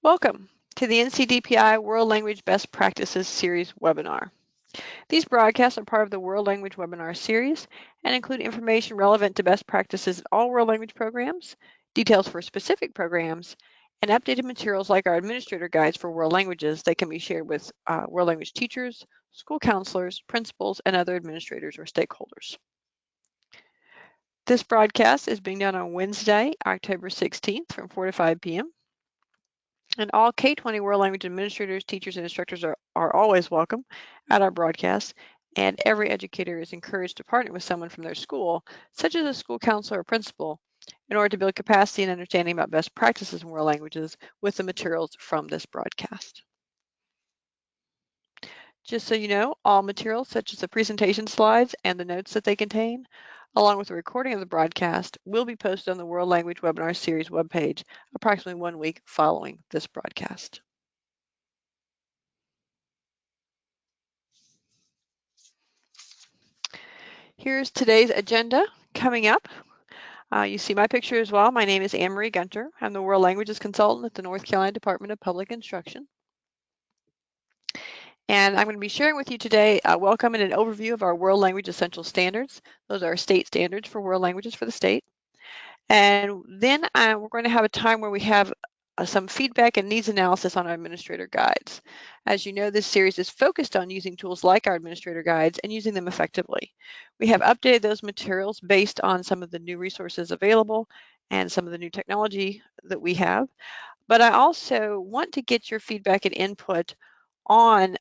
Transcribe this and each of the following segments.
Welcome to the NCDPI World Language Best Practices Series webinar. These broadcasts are part of the World Language Webinar Series and include information relevant to best practices in all world language programs, details for specific programs, and updated materials like our administrator guides for world languages that can be shared with world language teachers, school counselors, principals, and other administrators or stakeholders. This broadcast is being done on Wednesday, October 16th from 4 to 5 p.m. And all K-20 World Language administrators, teachers, and instructors are always welcome at our broadcast, and every educator is encouraged to partner with someone from their school, such as a school counselor or principal, in order to build capacity and understanding about best practices in world languages with the materials from this broadcast. Just so you know, all materials such as the presentation slides and the notes that they contain, along with a recording of the broadcast, will be posted on the World Language Webinar Series webpage approximately 1 week following this broadcast. Here's today's agenda coming up. You see my picture as well. My name is Anne-Marie Gunter. I'm the World Languages Consultant at the North Carolina Department of Public Instruction. And I'm going to be sharing with you today a welcome and an overview of our World Language Essential Standards. Those are state standards for world languages for the state. And then we're going to have a time where we have some feedback and needs analysis on our administrator guides. As you know, this series is focused on using tools like our administrator guides and using them effectively. We have updated those materials based on some of the new resources available and some of the new technology that we have. But I also want to get your feedback and input on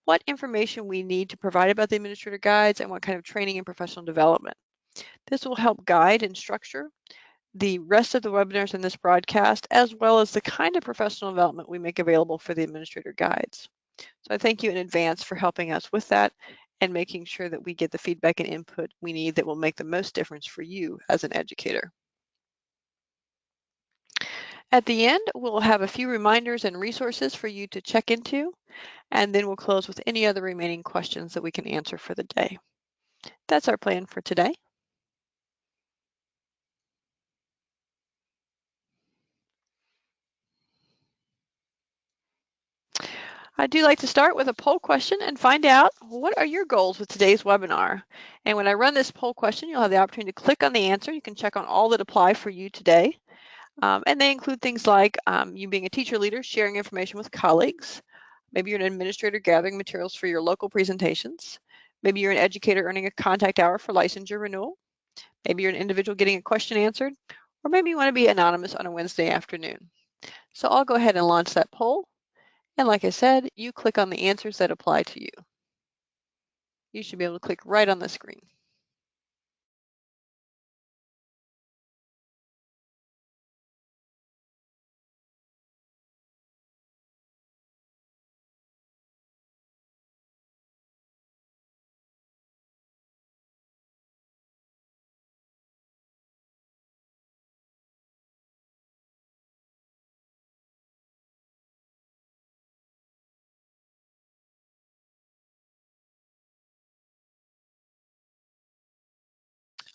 what information we need to provide about the administrator guides and what kind of training and professional development. This will help guide and structure the rest of the webinars in this broadcast, as well as the kind of professional development we make available for the administrator guides. So I thank you in advance for helping us with that and making sure that we get the feedback and input we need that will make the most difference for you as an educator. At the end, we'll have a few reminders and resources for you to check into, and then we'll close with any other remaining questions that we can answer for the day. That's our plan for today. I do like to start with a poll question and find out what are your goals with today's webinar. And when I run this poll question, you'll have the opportunity to click on the answer. You can check on all that apply for you today. And they include things like you being a teacher leader, sharing information with colleagues. Maybe you're an administrator gathering materials for your local presentations. Maybe you're an educator earning a contact hour for licensure renewal. Maybe you're an individual getting a question answered. Or maybe you want to be anonymous on a Wednesday afternoon. So I'll go ahead and launch that poll. And like I said, you click on the answers that apply to you. You should be able to click right on the screen.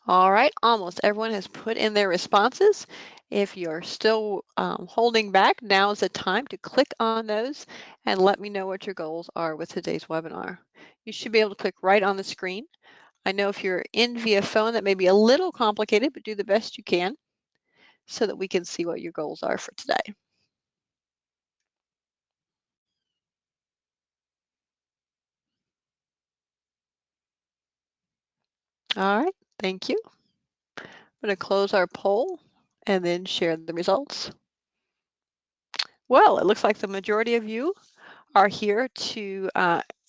All right, almost everyone has put in their responses. If you're still holding back, now is the time to click on those and let me know what your goals are with today's webinar. You should be able to click right on the screen. I know if you're in via phone, that may be a little complicated, but do the best you can so that we can see what your goals are for today. All right, thank you. I'm going to close our poll and then share the results. Well, it looks like the majority of you are here to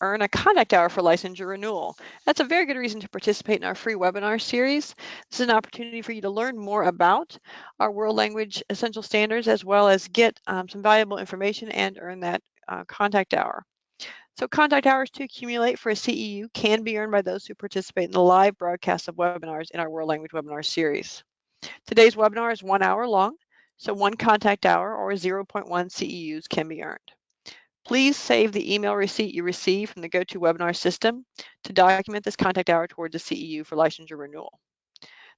earn a contact hour for licensure renewal. That's a very good reason to participate in our free webinar series. This is an opportunity for you to learn more about our World Language Essential Standards, as well as get some valuable information and earn that contact hour. So contact hours to accumulate for a CEU can be earned by those who participate in the live broadcast of webinars in our World Language Webinar series. Today's webinar is 1 hour long, so 1 contact hour or 0.1 CEUs can be earned. Please save the email receipt you receive from the GoToWebinar system to document this contact hour towards a CEU for licensure renewal.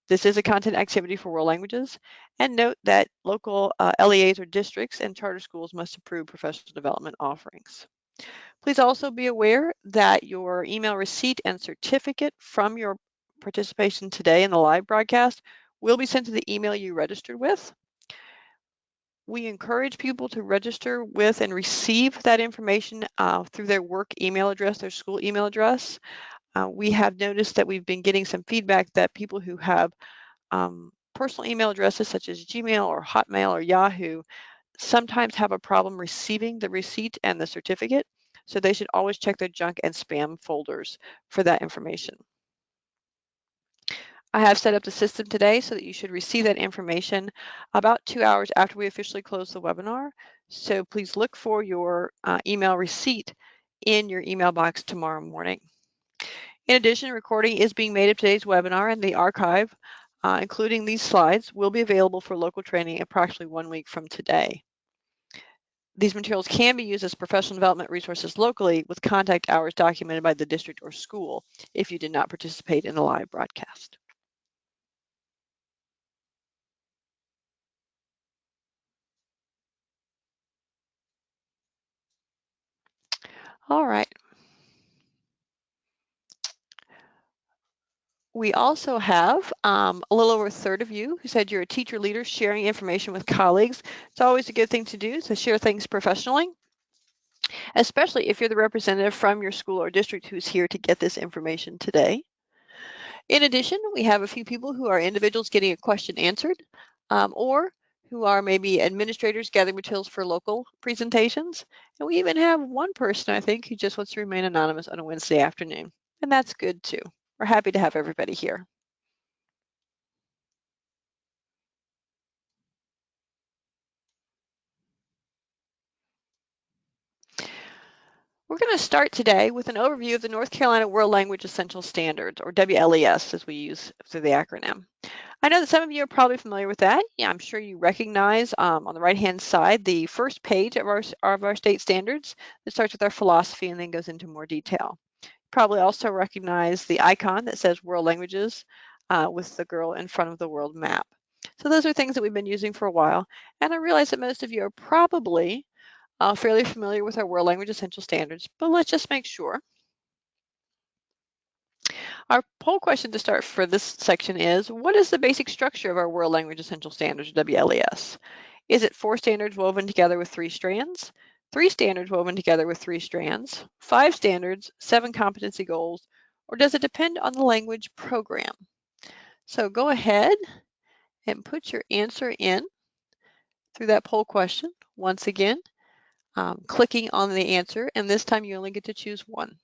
This is a content activity for world languages, and note that local LEAs or districts and charter schools must approve professional development offerings. Please also be aware that your email receipt and certificate from your participation today in the live broadcast will be sent to the email you registered with. We encourage people to register with and receive that information through their work email address, their school email address. We have noticed that we've been getting some feedback that people who have personal email addresses such as Gmail or Hotmail or Yahoo sometimes have a problem receiving the receipt and the certificate, so they should always check their junk and spam folders for that information. I have set up the system today so that you should receive that information about 2 hours after we officially close the webinar. So please look for your email receipt in your email box tomorrow morning. In addition, a recording is being made of today's webinar, and the archive, including these slides, will be available for local training approximately 1 week from today. These materials can be used as professional development resources locally with contact hours documented by the district or school if you did not participate in the live broadcast. All right. We also have a little over a third of you who said you're a teacher leader sharing information with colleagues. It's always a good thing to do to share things professionally, especially if you're the representative from your school or district who's here to get this information today. In addition, we have a few people who are individuals getting a question answered, or who are maybe administrators gathering materials for local presentations. And we even have one person, I think, who just wants to remain anonymous on a Wednesday afternoon. And that's good too. We're happy to have everybody here. We're going to start today with an overview of the North Carolina World Language Essential Standards, or WLES as we use through the acronym. I know that some of you are probably familiar with that. Yeah, I'm sure you recognize on the right-hand side the first page of our state standards that starts with our philosophy and then goes into more detail. You probably also recognize the icon that says World Languages with the girl in front of the world map. So those are things that we've been using for a while, and I realize that most of you are probably fairly familiar with our World Language Essential Standards, but let's just make sure. Our poll question to start for this section is, what is the basic structure of our World Language Essential Standards, WLES? Is it 4 standards woven together with 3 strands, 3 standards woven together with 3 strands, 5 standards, 7 competency goals, or does it depend on the language program? So go ahead and put your answer in through that poll question. Once again, clicking on the answer, and this time you only get to choose one.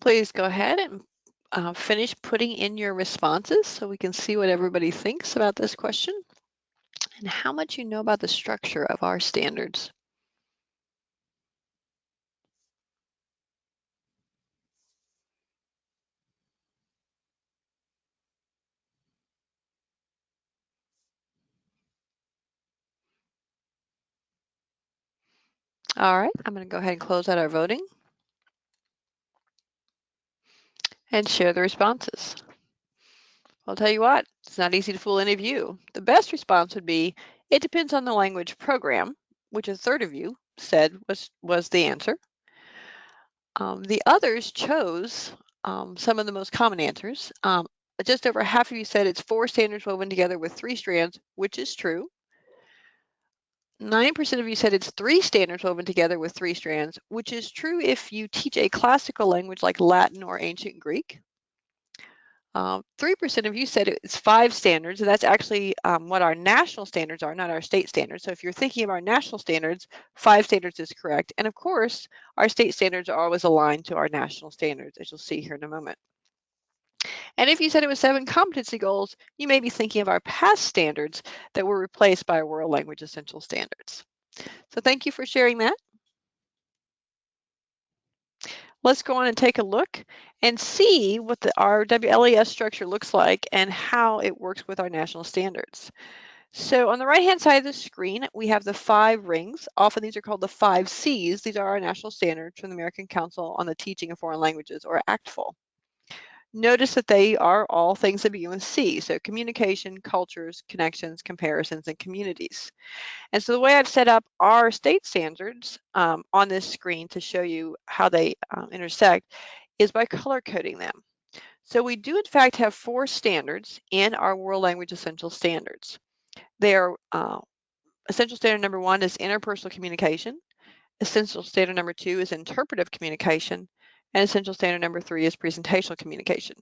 Please go ahead and finish putting in your responses so we can see what everybody thinks about this question and how much you know about the structure of our standards. All right, I'm going to go ahead and close out our voting and share the responses. I'll tell you what, it's not easy to fool any of you. The best response would be, it depends on the language program, which a third of you said was the answer. The others chose some of the most common answers. Just over half of you said it's 4 standards woven together with 3 strands, which is true. 90% of you said it's 3 standards woven together with 3 strands, which is true if you teach a classical language like Latin or ancient Greek. 3% of you said it's 5 standards, and that's actually what our national standards are, not our state standards. So if you're thinking of our national standards, 5 standards is correct. And of course, our state standards are always aligned to our national standards, as you'll see here in a moment. And if you said it was 7 competency goals, you may be thinking of our past standards that were replaced by World Language Essential Standards. So thank you for sharing that. Let's go on and take a look and see what our WLES structure looks like and how it works with our national standards. So on the right-hand side of the screen, we have the 5 rings. Often these are called the 5 C's. These are our national standards from the American Council on the Teaching of Foreign Languages, or ACTFL. Notice that they are all things that begin with C, so communication, cultures, connections, comparisons, and communities. And so the way I've set up our state standards on this screen to show you how they intersect is by color coding them. So we do in fact have 4 standards in our World Language Essential Standards. They are Essential Standard number 1 is interpersonal communication. Essential Standard number 2 is interpretive communication. And Essential Standard number 3 is presentational communication.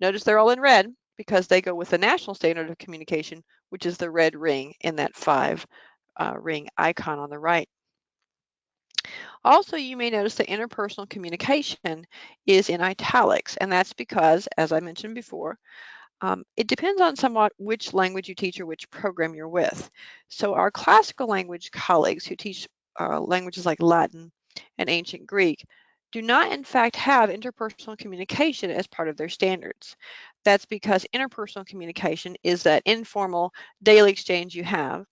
Notice they're all in red because they go with the National Standard of Communication, which is the red ring in that 5 ring icon on the right. Also, you may notice that interpersonal communication is in italics, and that's because, as I mentioned before, it depends on somewhat which language you teach or which program you're with. So our classical language colleagues who teach languages like Latin and ancient Greek do not in fact have interpersonal communication as part of their standards. That's because interpersonal communication is that informal daily exchange you have.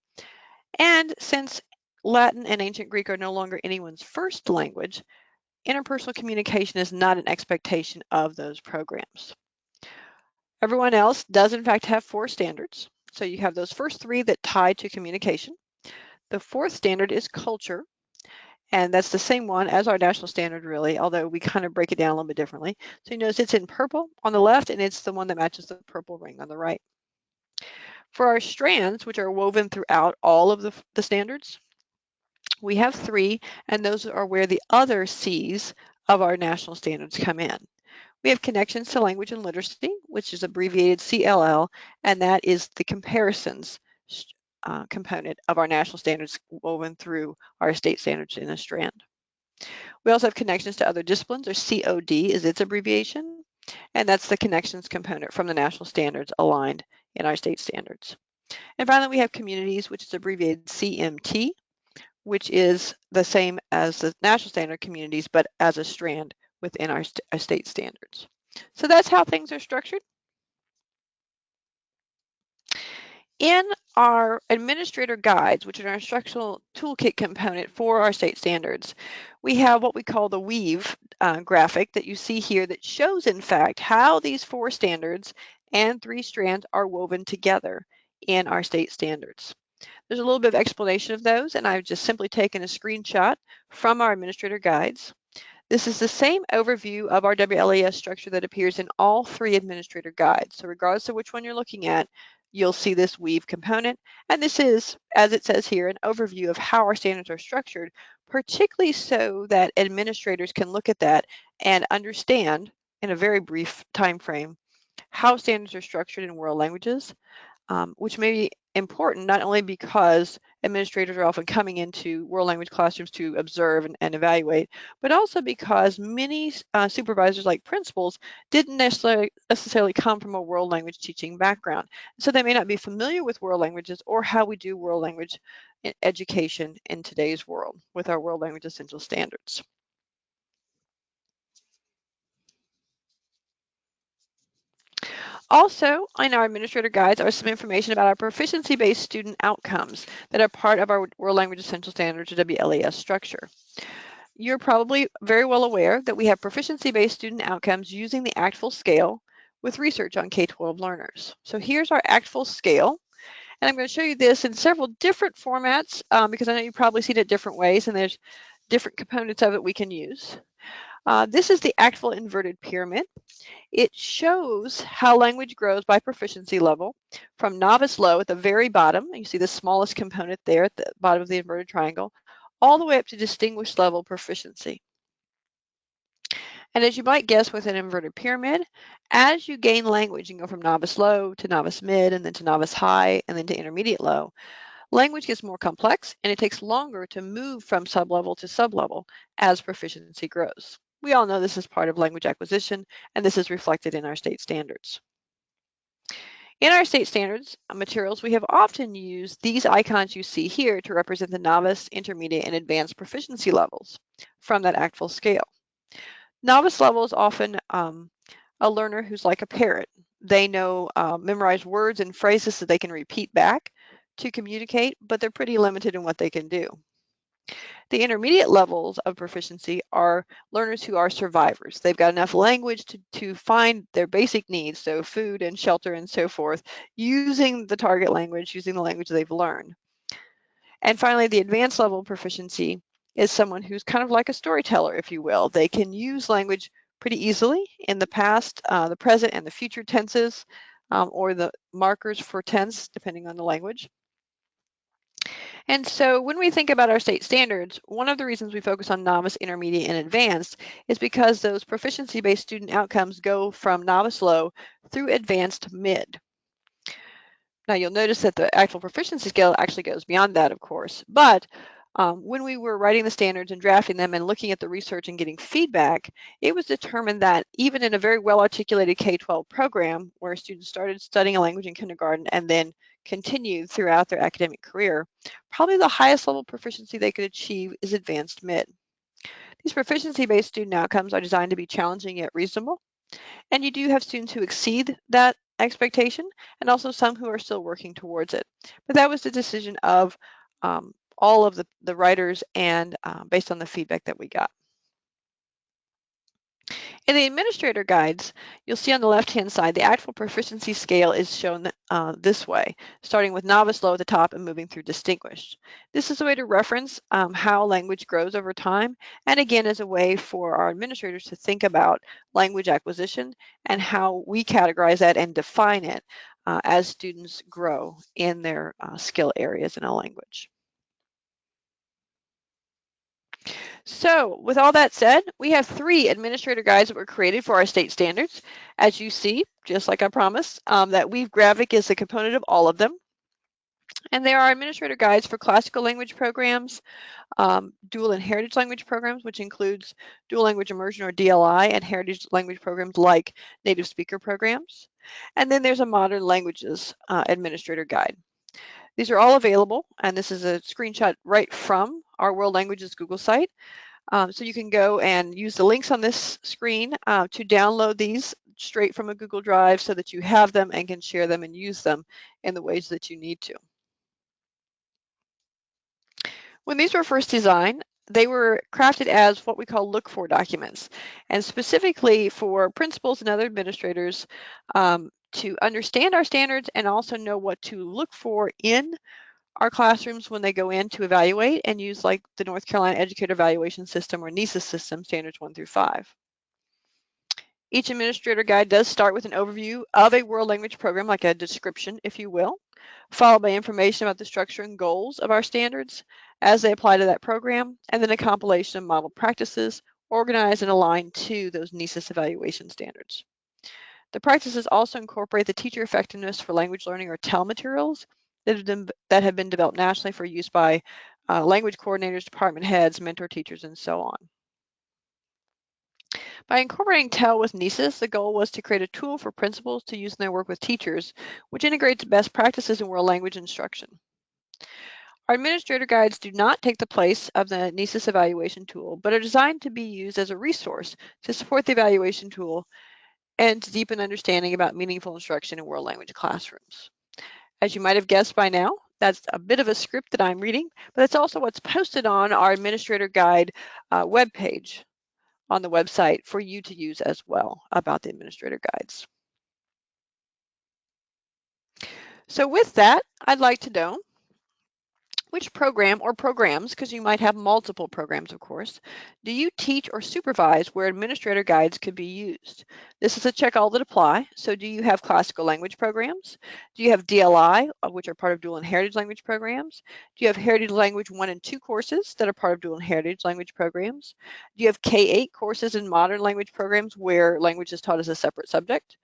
And since Latin and ancient Greek are no longer anyone's first language, interpersonal communication is not an expectation of those programs. Everyone else does in fact have 4 standards. So you have those first 3 that tie to communication. The 4th standard is culture, and that's the same one as our national standard really, although we kind of break it down a little bit differently. So you notice it's in purple on the left, and it's the one that matches the purple ring on the right. For our strands, which are woven throughout all of the standards, we have 3, and those are where the other C's of our national standards come in. We have connections to language and literacy, which is abbreviated CLL, and that is the comparisons component of our national standards woven through our state standards in a strand. We also have connections to other disciplines, or COD is its abbreviation, and that's the connections component from the national standards aligned in our state standards. And finally, we have communities, which is abbreviated CMT, which is the same as the national standard communities, but as a strand within our state standards. So that's how things are structured. In our administrator guides, which are our instructional toolkit component for our state standards, we have what we call the weave graphic that you see here that shows, in fact, how these 4 standards and 3 strands are woven together in our state standards. There's a little bit of explanation of those, and I've just simply taken a screenshot from our administrator guides. This is the same overview of our WLES structure that appears in all 3 administrator guides. So regardless of which one you're looking at, you'll see this weave component. And this is, as it says here, an overview of how our standards are structured, particularly so that administrators can look at that and understand in a very brief time frame how standards are structured in world languages, which may be important not only because administrators are often coming into world language classrooms to observe and evaluate, but also because many supervisors like principals didn't necessarily come from a world language teaching background. So they may not be familiar with world languages or how we do world language education in today's world with our World Language Essential Standards. Also, in our administrator guides are some information about our proficiency-based student outcomes that are part of our World Language Essential Standards, or WLES structure. You're probably very well aware that we have proficiency-based student outcomes using the ACTFL scale with research on K-12 learners. So here's our ACTFL scale, and I'm going to show you this in several different formats because I know you've probably seen it different ways, and there's different components of it we can use. This is the ACTFL inverted pyramid. It shows how language grows by proficiency level from novice low at the very bottom. You see the smallest component there at the bottom of the inverted triangle, all the way up to distinguished level proficiency. And as you might guess with an inverted pyramid, as you gain language and go from novice low to novice mid and then to novice high and then to intermediate low, language gets more complex and it takes longer to move from sublevel to sublevel as proficiency grows. We all know this is part of language acquisition, and this is reflected in our state standards. In our state standards materials, we have often used these icons you see here to represent the novice, intermediate, and advanced proficiency levels from that ACTFL scale. Novice level is often a learner who's like a parrot. They know memorize words and phrases that they can repeat back to communicate, but they're pretty limited in what they can do. The intermediate levels of proficiency are learners who are survivors. They've got enough language to find their basic needs, so food and shelter and so forth, using the target language, using the language they've learned. And finally, the advanced level of proficiency is someone who's kind of like a storyteller, if you will. They can use language pretty easily in the past, the present, and the future tenses, or the markers for tense, depending on the language. And so when we think about our state standards, one of the reasons we focus on novice, intermediate, and advanced is because those proficiency-based student outcomes go from novice low through advanced mid. Now you'll notice that the actual proficiency scale actually goes beyond that, of course, but when we were writing the standards and drafting them and looking at the research and getting feedback, it was determined that even in a very well-articulated K-12 program where students started studying a language in kindergarten and then continued throughout their academic career, probably the highest level of proficiency they could achieve is advanced mid. These proficiency-based student outcomes are designed to be challenging yet reasonable, and you do have students who exceed that expectation and also some who are still working towards it. But that was the decision of all of the writers and based on the feedback that we got. In the administrator guides, you'll see on the left-hand side, the actual proficiency scale is shown this way, starting with novice low at the top and moving through distinguished. This is a way to reference how language grows over time, and again, as a way for our administrators to think about language acquisition and how we categorize that and define it as students grow in their skill areas in a language. So with all that said, we have 3 administrator guides that were created for our state standards. As you see, just like I promised, that Weave graphic is a component of all of them. And there are administrator guides for classical language programs, dual and heritage language programs, which includes dual language immersion or DLI, and heritage language programs like native speaker programs. And then there's a modern languages administrator guide. These are all available, and this is a screenshot right from our World Languages Google site. So you can go and use the links on this screen to download these straight from a Google Drive so that you have them and can share them and use them in the ways that you need to. When these were first designed, they were crafted as what we call look-for documents, and specifically for principals and other administrators to understand our standards and also know what to look for in our classrooms when they go in to evaluate and use like the North Carolina Educator Evaluation System or NCEES system, standards 1 through 5. Each administrator guide does start with an overview of a world language program, like a description, if you will, followed by information about the structure and goals of our standards as they apply to that program, and then a compilation of model practices organized and aligned to those NCEES evaluation standards. The practices also incorporate the teacher effectiveness for language learning or TEL materials that have been developed nationally for use by language coordinators, department heads, mentor teachers, and so on. By incorporating TEL with NCEES, the goal was to create a tool for principals to use in their work with teachers, which integrates best practices in world language instruction. Our administrator guides do not take the place of the NCEES evaluation tool, but are designed to be used as a resource to support the evaluation tool and to deepen understanding about meaningful instruction in world language classrooms. As you might have guessed by now, that's a bit of a script that I'm reading, but it's also what's posted on our administrator guide webpage on the website for you to use as well about the administrator guides. So with that, I'd like to know, Which program or programs, because you might have multiple programs, of course, do you teach or supervise where administrator guides could be used? This is a check all that apply. So do you have classical language programs? Do you have DLI, which are part of dual and heritage language programs? Do you have heritage language 1 and 2 courses that are part of dual and heritage language programs? Do you have K-8 courses in modern language programs where language is taught as a separate subject?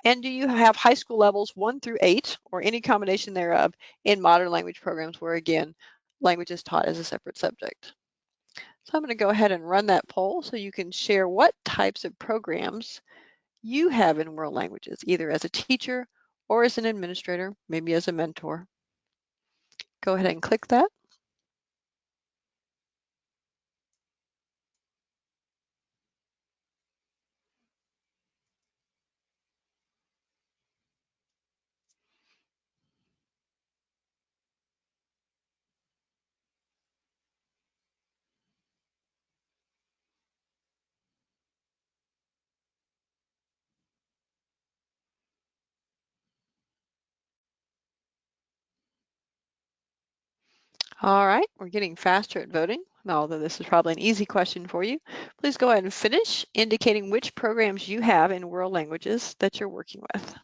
And do you have high school levels 1 through 8 or any combination thereof in modern language programs where, again, language is taught as a separate subject? So I'm going to go ahead and run that poll so you can share what types of programs you have in world languages, either as a teacher or as an administrator, maybe as a mentor. Go ahead and click that. All right, we're getting faster at voting, although this is probably an easy question for you. Please go ahead and finish indicating which programs you have in world languages that you're working with.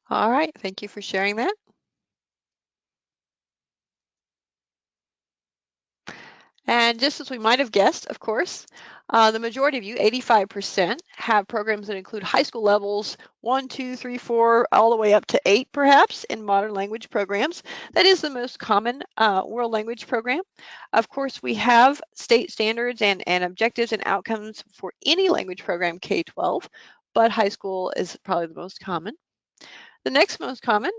All right, thank you for sharing that. And just as we might have guessed, of course, the majority of you, 85%, have programs that include high school levels 1, 2, 3, 4, all the way up to 8, perhaps, in modern language programs. That is the most common world language program. Of course, we have state standards and objectives and outcomes for any language program K-12, but high school is probably the most common. The next most common,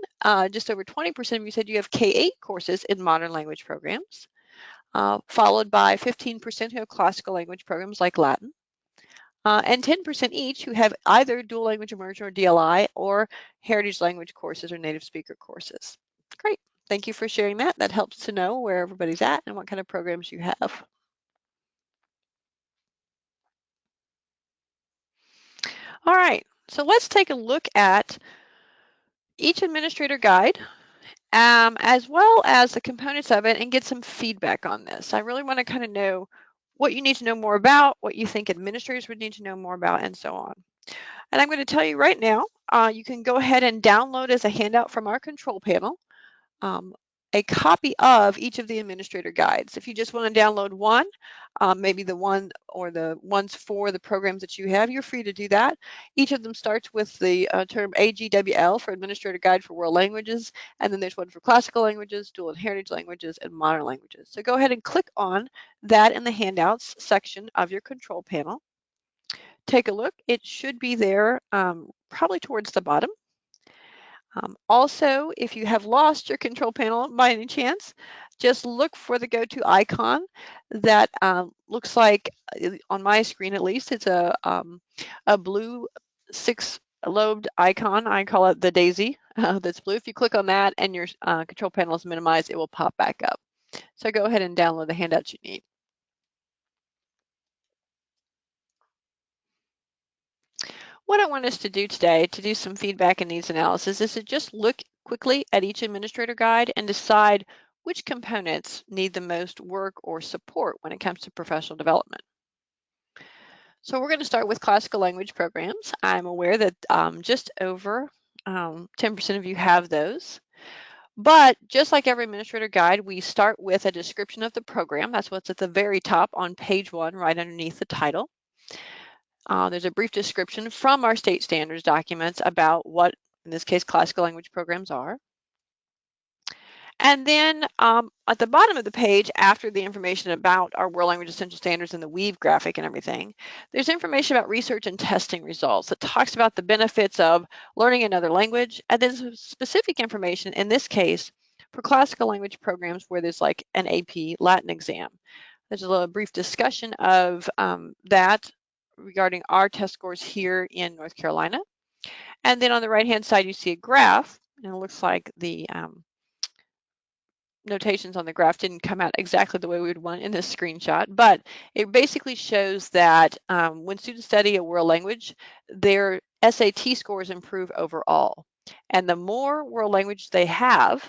just over 20% of you said you have K-8 courses in modern language programs. Followed by 15% who have classical language programs like Latin, and 10% each who have either dual language immersion or DLI or heritage language courses or native speaker courses. Great. Thank you for sharing that. That helps to know where everybody's at and what kind of programs you have. All right, so let's take a look at each administrator guide as well as the components of it and get some feedback on this. I really want to kind of know what you need to know more about, what you think administrators would need to know more about, and so on. And I'm going to tell you right now, you can go ahead and download as a handout from our control panel a copy of each of the administrator guides. If you just want to download one, maybe the one or the ones for the programs that you have, you're free to do that. Each of them starts with the term AGWL for Administrator Guide for World Languages, and then there's one for classical languages, dual and heritage languages, and modern languages. So go ahead and click on that in the handouts section of your control panel. Take a look. It should be there probably towards the bottom. Also, if you have lost your control panel by any chance, just look for the go-to icon that looks like, on my screen at least, it's a blue 6-lobed icon. I call it the daisy that's blue. If you click on that and your control panel is minimized, it will pop back up. So go ahead and download the handouts you need. What I want us to do today to do some feedback and needs analysis is to just look quickly at each administrator guide and decide which components need the most work or support when it comes to professional development. So we're going to start with classical language programs. I'm aware that just over 10% of you have those. But just like every administrator guide, we start with a description of the program. That's what's at the very top on page 1, right underneath the title. There's a brief description from our state standards documents about what, in this case, classical language programs are. And then at the bottom of the page, after the information about our World Language Essential Standards and the weave graphic and everything, there's information about research and testing results that talks about the benefits of learning another language. And then specific information, in this case, for classical language programs where there's like an AP Latin exam. There's a little brief discussion of that regarding our test scores here in North Carolina. And then on the right-hand side, you see a graph, and it looks like the notations on the graph didn't come out exactly the way we would want in this screenshot, but it basically shows that when students study a world language, their SAT scores improve overall. And the more world language they have,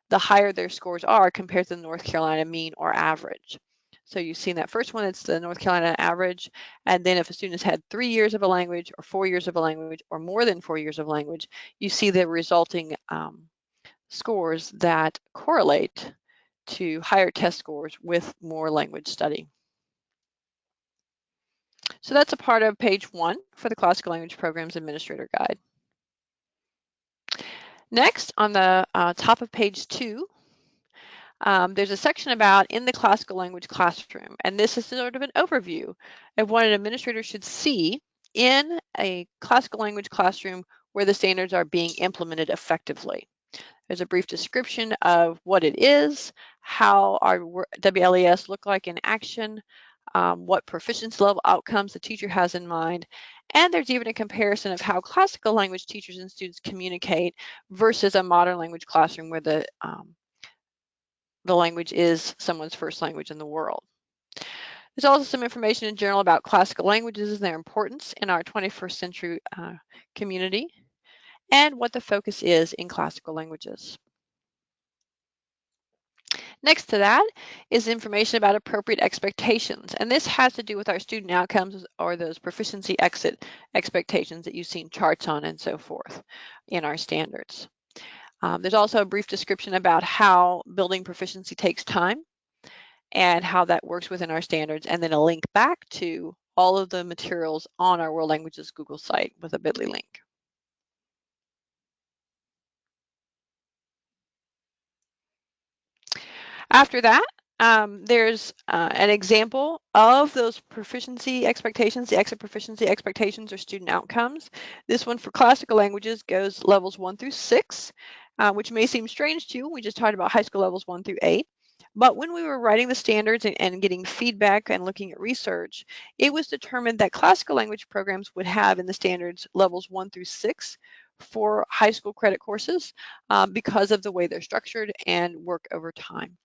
the higher their scores are compared to the North Carolina mean or average. So you've seen that first one, it's the North Carolina average. And then if a student has had 3 years of a language or 4 years of a language or more than 4 years of language, you see the resulting scores that correlate to higher test scores with more language study. So that's a part of page 1 for the Classical Language Programs Administrator Guide. Next, on the top of page 2, there's a section about in the classical language classroom, and this is sort of an overview of what an administrator should see in a classical language classroom where the standards are being implemented effectively. There's a brief description of what it is, how our WLES look like in action, what proficiency level outcomes the teacher has in mind, and there's even a comparison of how classical language teachers and students communicate versus a modern language classroom where the language is someone's first language in the world. There's also some information in general about classical languages and their importance in our 21st century community, and what the focus is in classical languages. Next to that is information about appropriate expectations, and this has to do with our student outcomes or those proficiency exit expectations that you've seen charts on and so forth in our standards. There's also a brief description about how building proficiency takes time and how that works within our standards, and then a link back to all of the materials on our World Languages Google site with a bit.ly link. After that, there's an example of those proficiency expectations, the exit proficiency expectations or student outcomes. This one for classical languages goes levels 1 through 6, which may seem strange to you. We just talked about high school levels 1 through 8. But when we were writing the standards and getting feedback and looking at research, it was determined that classical language programs would have in the standards levels 1 through 6 for high school credit courses because of the way they're structured and work over time.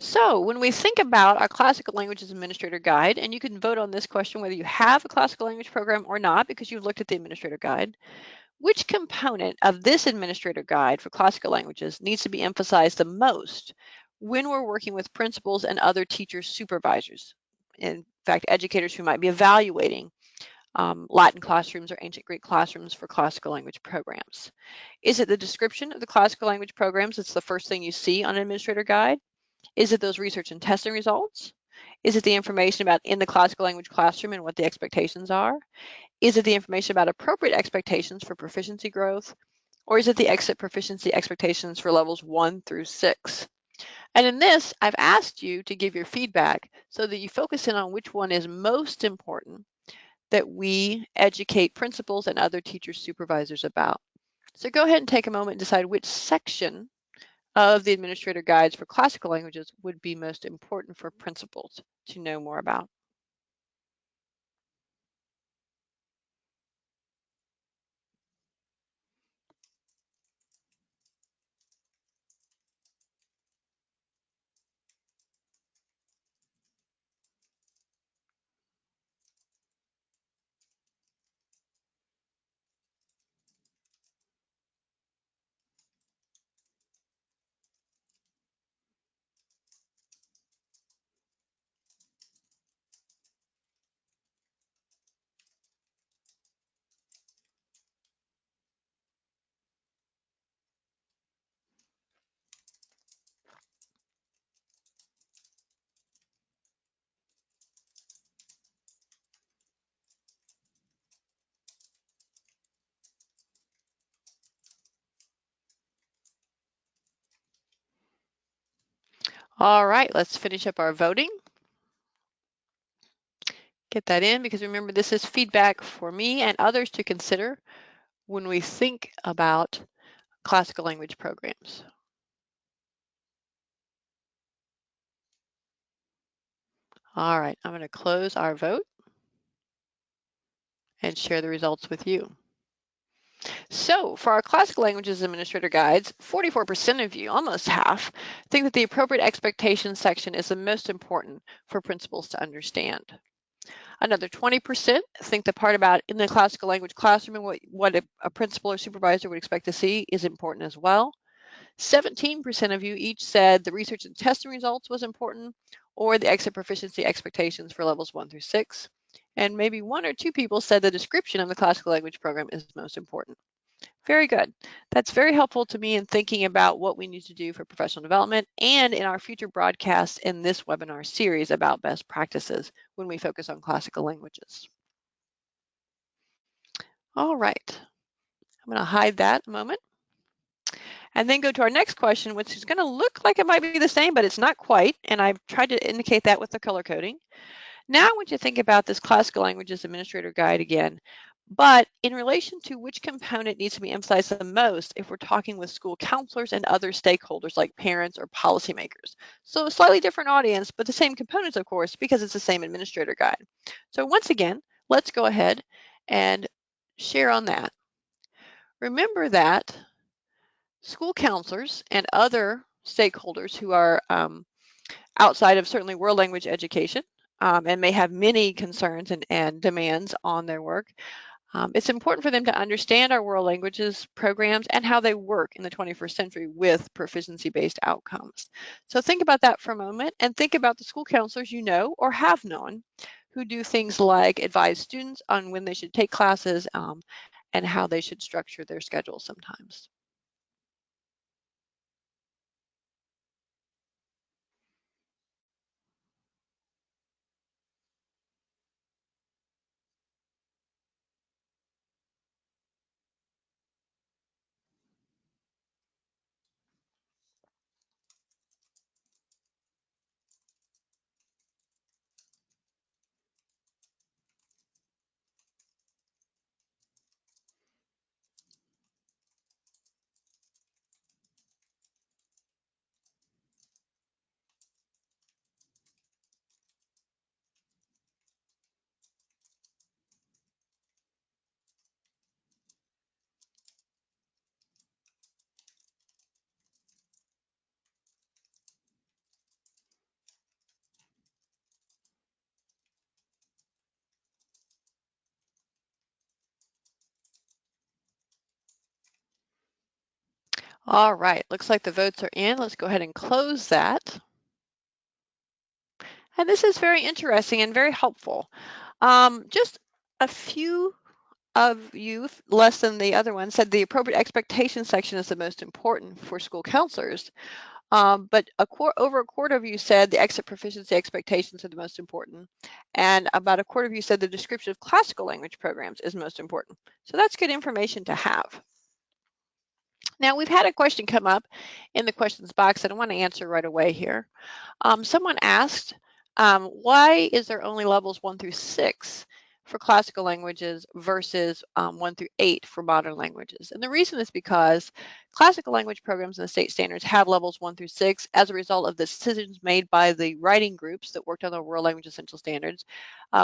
So when we think about our Classical Languages Administrator Guide, and you can vote on this question whether you have a classical language program or not because you've looked at the Administrator Guide, which component of this Administrator Guide for classical languages needs to be emphasized the most when we're working with principals and other teachers supervisors? In fact, educators who might be evaluating Latin classrooms or ancient Greek classrooms for classical language programs. Is it the description of the classical language programs? It's the first thing you see on an Administrator Guide. Is it those research and testing results? Is it the information about in the classical language classroom and what the expectations are? Is it the information about appropriate expectations for proficiency growth? Or is it the exit proficiency expectations for levels 1 through 6? And in this, I've asked you to give your feedback so that you focus in on which one is most important that we educate principals and other teachers supervisors about. So go ahead and take a moment and decide which section of the administrator guides for classical languages would be most important for principals to know more about. All right, let's finish up our voting. Get that in, because remember, this is feedback for me and others to consider when we think about classical language programs. All right, I'm going to close our vote and share the results with you. So for our classical languages administrator guides, 44% of you, almost half, think that the appropriate expectations section is the most important for principals to understand. Another 20% think the part about in the classical language classroom and what a principal or supervisor would expect to see is important as well. 17% of you each said the research and testing results was important, or the exit proficiency expectations for levels 1 through 6. And maybe 1 or 2 people said the description of the classical language program is most important. Very good. That's very helpful to me in thinking about what we need to do for professional development and in our future broadcasts in this webinar series about best practices when we focus on classical languages. All right. I'm going to hide that a moment and then go to our next question, which is going to look like it might be the same, but it's not quite. And I've tried to indicate that with the color coding. Now I want you to think about this classical languages administrator guide again, but in relation to which component needs to be emphasized the most if we're talking with school counselors and other stakeholders like parents or policymakers. So a slightly different audience, but the same components, of course, because it's the same administrator guide. So once again, let's go ahead and share on that. Remember that school counselors and other stakeholders who are outside of certainly world language education and may have many concerns and demands on their work. It's important for them to understand our world languages programs and how they work in the 21st century with proficiency-based outcomes. So think about that for a moment and think about the school counselors you know or have known who do things like advise students on when they should take classes and how they should structure their schedule sometimes. All right, looks like the votes are in. Let's go ahead and close that. And this is very interesting and very helpful. Just a few of you, less than the other one, said the appropriate expectation section is the most important for school counselors. But over a quarter of you said the exit proficiency expectations are the most important. And about a quarter of you said the description of classical language programs is most important. So that's good information to have. Now, we've had a question come up in the questions box that I want to answer right away here. Someone asked, why is there only levels 1 through 6 for classical languages versus 1 through 8 for modern languages? And the reason is because classical language programs in the state standards have levels 1 through 6 as a result of the decisions made by the writing groups that worked on the World Language Essential Standards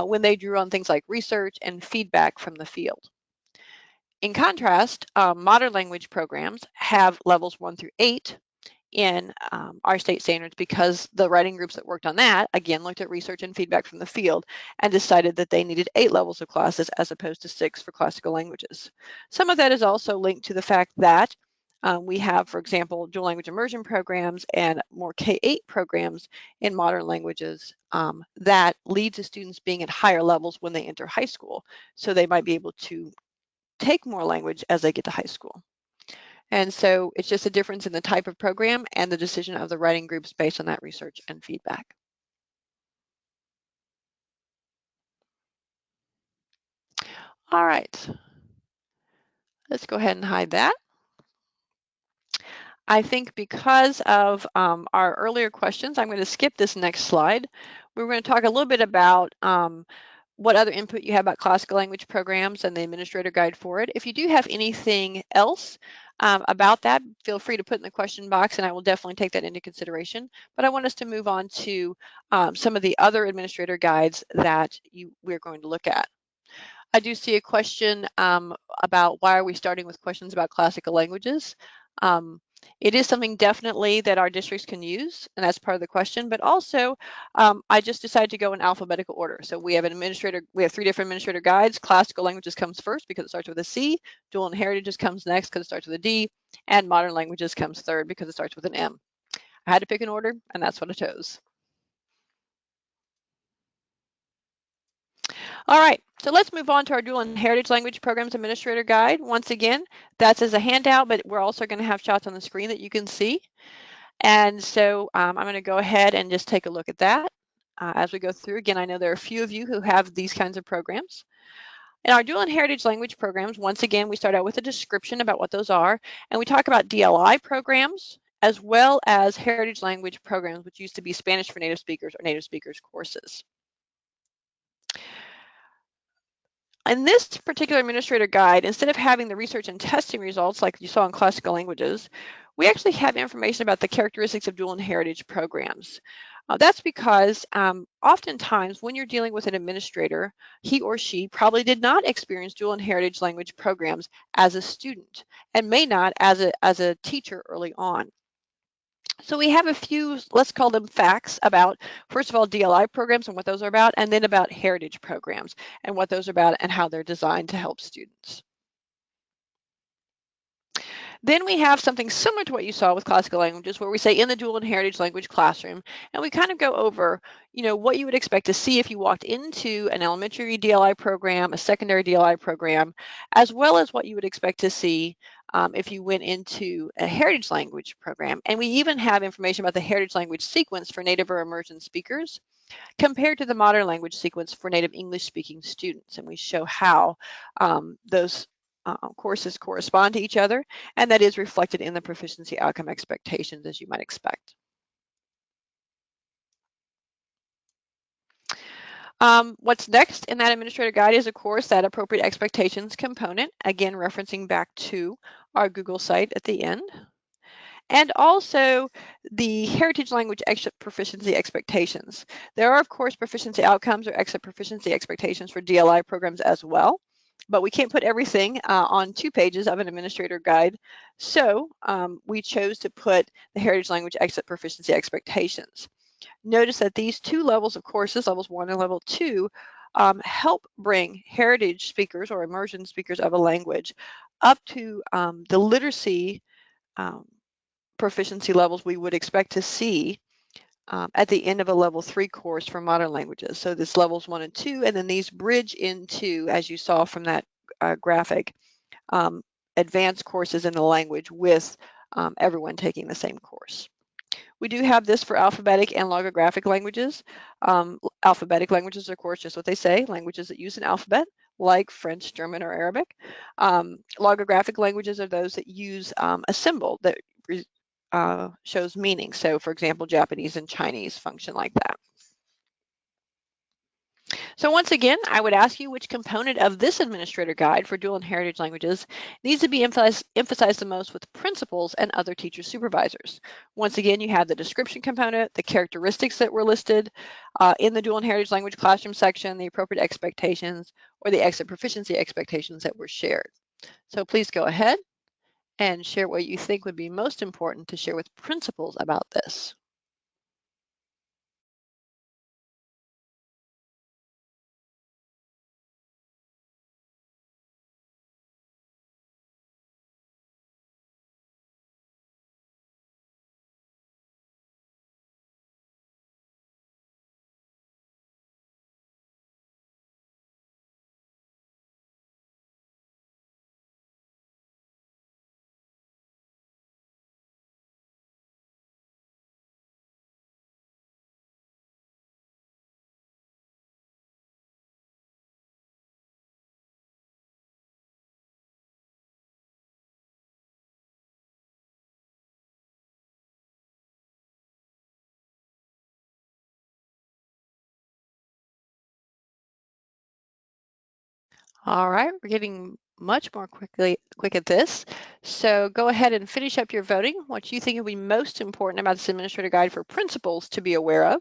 when they drew on things like research and feedback from the field. In contrast, modern language programs have levels 1 through 8 in our state standards because the writing groups that worked on that, again, looked at research and feedback from the field and decided that they needed 8 levels of classes as opposed to 6 for classical languages. Some of that is also linked to the fact that we have, for example, dual language immersion programs and more K-8 programs in modern languages that lead to students being at higher levels when they enter high school. So they might be able to take more language as they get to high school. And so it's just a difference in the type of program and the decision of the writing groups based on that research and feedback. All right, let's go ahead and hide that. I think because of our earlier questions, I'm going to skip this next slide. We're going to talk a little bit about what other input you have about classical language programs and the administrator guide for it. If you do have anything else about that, feel free to put in the question box and I will definitely take that into consideration. But I want us to move on to some of the other administrator guides that we're going to look at. I do see a question about why are we starting with questions about classical languages. Um, it is something definitely that our districts can use, and that's part of the question, but also I just decided to go in alphabetical order. So we have we have 3 different administrator guides. Classical languages comes first because it starts with a C, dual and heritages comes next because it starts with a D, and modern languages comes third because it starts with an M. I had to pick an order, and that's what I chose. All right, so let's move on to our Dual and Heritage Language Programs Administrator Guide. Once again, that's as a handout, but we're also going to have shots on the screen that you can see. And so I'm going to go ahead and just take a look at that as we go through. Again, I know there are a few of you who have these kinds of programs. In our Dual and Heritage Language Programs, once again, we start out with a description about what those are, and we talk about DLI programs as well as heritage language programs, which used to be Spanish for native speakers or native speakers courses. In this particular administrator guide, instead of having the research and testing results like you saw in classical languages, we actually have information about the characteristics of dual and heritage programs. That's because oftentimes when you're dealing with an administrator, he or she probably did not experience dual and heritage language programs as a student and may not as a teacher early on. So we have a few, let's call them facts about, first of all, DLI programs and what those are about, and then about heritage programs and what those are about and how they're designed to help students. Then we have something similar to what you saw with classical languages, where we say in the dual and heritage language classroom, and we kind of go over, what you would expect to see if you walked into an elementary DLI program, a secondary DLI program, as well as what you would expect to see if you went into a heritage language program. And we even have information about the heritage language sequence for native or immersion speakers compared to the modern language sequence for native English speaking students. And we show how those courses correspond to each other, and that is reflected in the proficiency outcome expectations as you might expect. What's next in that administrator guide is, of course, that appropriate expectations component, again, referencing back to our Google site at the end. And also the heritage language exit proficiency expectations. There are, of course, proficiency outcomes or exit proficiency expectations for DLI programs as well, but we can't put everything on 2 pages of an administrator guide. So we chose to put the heritage language exit proficiency expectations. Notice that these 2 levels of courses, levels 1 and level 2, help bring heritage speakers or immersion speakers of a language up to the literacy proficiency levels we would expect to see at the end of a level 3 course for modern languages. So this levels 1 and 2, and then these bridge into, as you saw from that graphic, advanced courses in the language with everyone taking the same course. We do have this for alphabetic and logographic languages. Alphabetic languages, of course, just what they say, languages that use an alphabet, like French, German, or Arabic. Logographic languages are those that use a symbol that shows meaning. So, for example, Japanese and Chinese function like that. So once again, I would ask you which component of this administrator guide for dual and heritage languages needs to be emphasized the most with principals and other teacher supervisors. Once again, you have the description component, the characteristics that were listed in the dual and heritage language classroom section, the appropriate expectations, or the exit proficiency expectations that were shared. So please go ahead and share what you think would be most important to share with principals about this. All right, we're getting much more quick at this. So go ahead and finish up your voting. What you think will be most important about this administrator guide for principals to be aware of.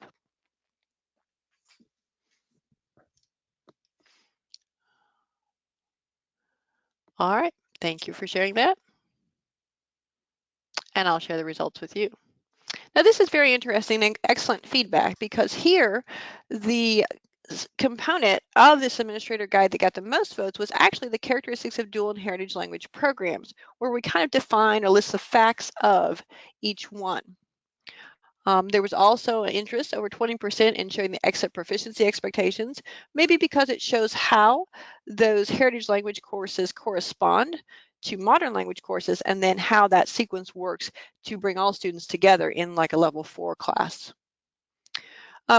All right, thank you for sharing that. And I'll share the results with you. Now, this is very interesting and excellent feedback because here the component of this administrator guide that got the most votes was actually the characteristics of dual and heritage language programs, where we kind of define or list the facts of each one. There was also an interest, over 20%, in showing the exit proficiency expectations, maybe because it shows how those heritage language courses correspond to modern language courses, and then how that sequence works to bring all students together in like a level 4 class.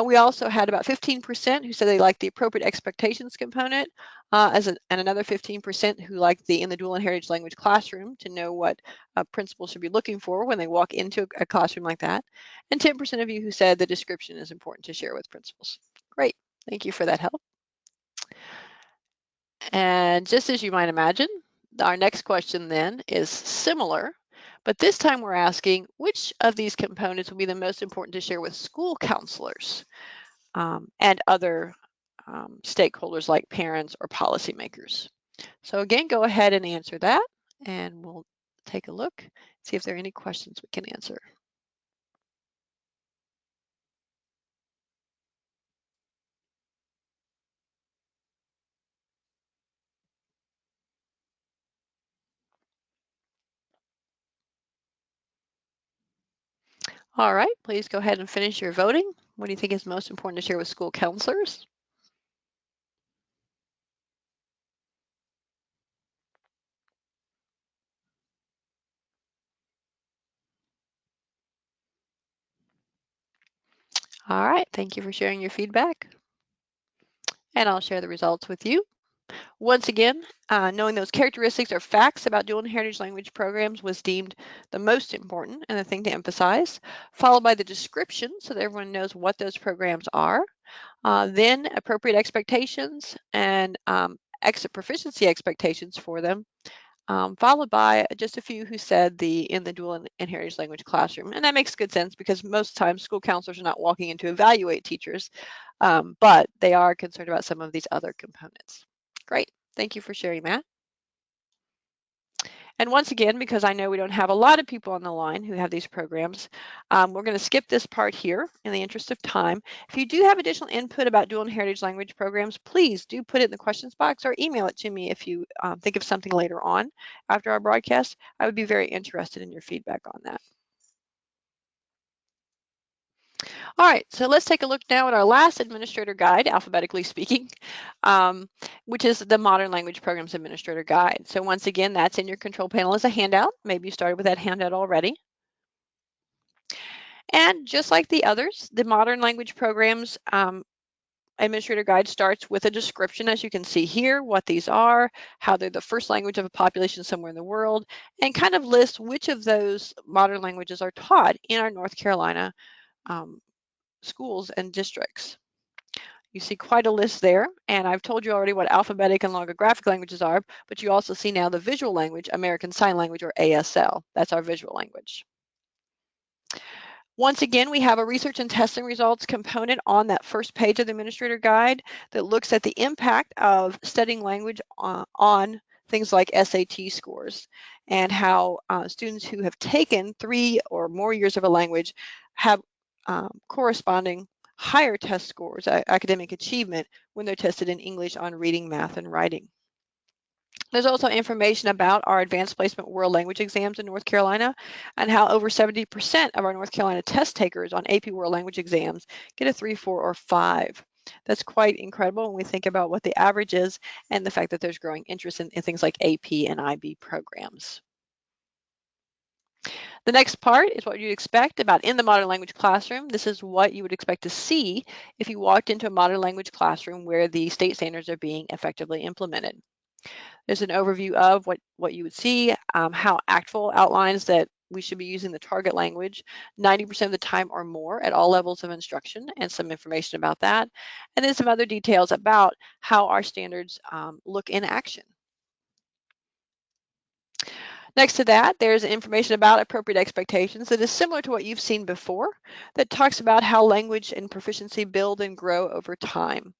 We also had about 15% who said they liked the appropriate expectations component, and another 15% who liked the in the dual and heritage language classroom to know what principals should be looking for when they walk into a classroom like that. And 10% of you who said the description is important to share with principals. Great, thank you for that help. And just as you might imagine, our next question then is similar, but this time we're asking which of these components will be the most important to share with school counselors? And other stakeholders like parents or policymakers. So again, go ahead and answer that, and we'll take a look, see if there are any questions we can answer. All right, please go ahead and finish your voting. What do you think is most important to share with school counselors? All right, thank you for sharing your feedback. And I'll share the results with you. Once again, knowing those characteristics or facts about dual and heritage language programs was deemed the most important and the thing to emphasize, followed by the description so that everyone knows what those programs are, then appropriate expectations and exit proficiency expectations for them, followed by just a few who said in the dual and heritage language classroom. And that makes good sense because most times school counselors are not walking in to evaluate teachers, but they are concerned about some of these other components. Great, thank you for sharing that. And once again, because I know we don't have a lot of people on the line who have these programs, we're going to skip this part here in the interest of time. If you do have additional input about dual and heritage language programs, please do put it in the questions box or email it to me if you think of something later on after our broadcast. I would be very interested in your feedback on that. All right, so let's take a look now at our last administrator guide, alphabetically speaking, which is the Modern Language Programs Administrator Guide. So once again, that's in your control panel as a handout. Maybe you started with that handout already. And just like the others, the Modern Language Programs Administrator Guide starts with a description, as you can see here, what these are, how they're the first language of a population somewhere in the world, and kind of lists which of those modern languages are taught in our North Carolina schools and districts. You see quite a list there, and I've told you already what alphabetic and logographic languages are, but you also see now the visual language, American Sign Language, or ASL. That's our visual language. Once again, we have a research and testing results component on that first page of the administrator guide that looks at the impact of studying language on things like SAT scores, and how students who have taken 3 or more years of a language have corresponding higher test scores, academic achievement, when they're tested in English on reading, math, and writing. There's also information about our advanced placement world language exams in North Carolina, and how over 70% of our North Carolina test takers on AP world language exams get a 3, 4, or 5. That's quite incredible when we think about what the average is and the fact that there's growing interest in things like AP and IB programs. The next part is what you'd expect about in the modern language classroom. This is what you would expect to see if you walked into a modern language classroom where the state standards are being effectively implemented. There's an overview of what you would see, how ACTFL outlines that we should be using the target language 90% of the time or more at all levels of instruction, and some information about that. And then some other details about how our standards look in action. Next to that, there's information about appropriate expectations that is similar to what you've seen before, that talks about how language and proficiency build and grow over time.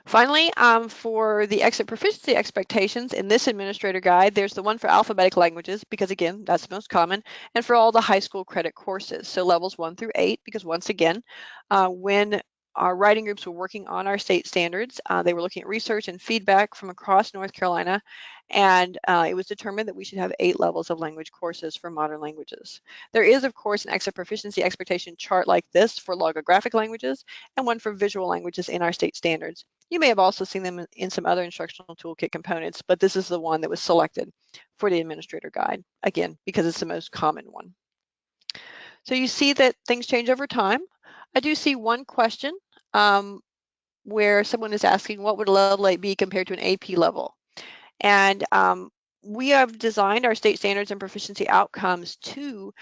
Finally, for the exit proficiency expectations in this administrator guide, there's the one for alphabetic languages, because again, that's the most common, and for all the high school credit courses, so levels 1 through 8, because once again, when our writing groups were working on our state standards, they were looking at research and feedback from across North Carolina, and it was determined that we should have 8 levels of language courses for modern languages. There is, of course, an exit proficiency expectation chart like this for logographic languages and one for visual languages in our state standards. You may have also seen them in some other instructional toolkit components, but this is the one that was selected for the administrator guide, again, because it's the most common one. So you see that things change over time. I do see one question where someone is asking, what would a level 8 be compared to an AP level? And we have designed our state standards and proficiency outcomes to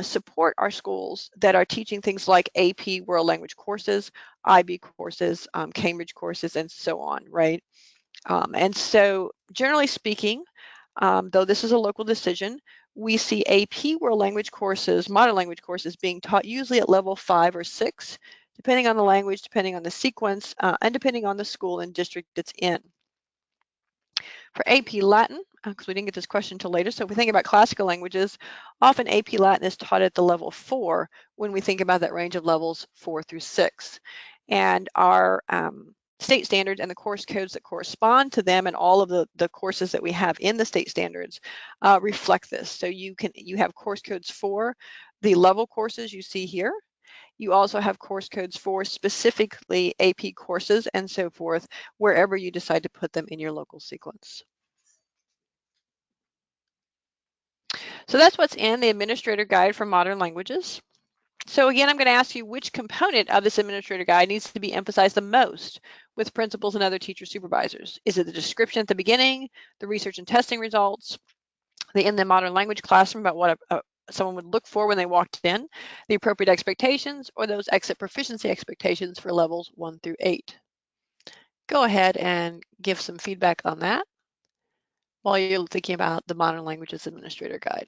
support our schools that are teaching things like AP World Language courses, IB courses, Cambridge courses, and so on, right? And so generally speaking, though this is a local decision, we see AP World Language courses, modern language courses being taught usually at level 5 or 6, depending on the language, depending on the sequence, and depending on the school and district it's in. For AP Latin, because we didn't get this question until later, so if we think about classical languages, often AP Latin is taught at the level 4 when we think about that range of levels 4 through 6. And our state standards and the course codes that correspond to them and all of the courses that we have in the state standards reflect this. So you have course codes for the level courses you see here. You also have course codes for specifically AP courses and so forth, wherever you decide to put them in your local sequence. So that's what's in the administrator guide for modern languages. So again, I'm going to ask you which component of this administrator guide needs to be emphasized the most with principals and other teacher supervisors. Is it the description at the beginning, the research and testing results, in the modern language classroom about what someone would look for when they walked in, the appropriate expectations, or those exit proficiency expectations for levels 1 through 8? Go ahead and give some feedback on that while you're thinking about the Modern Languages Administrator Guide.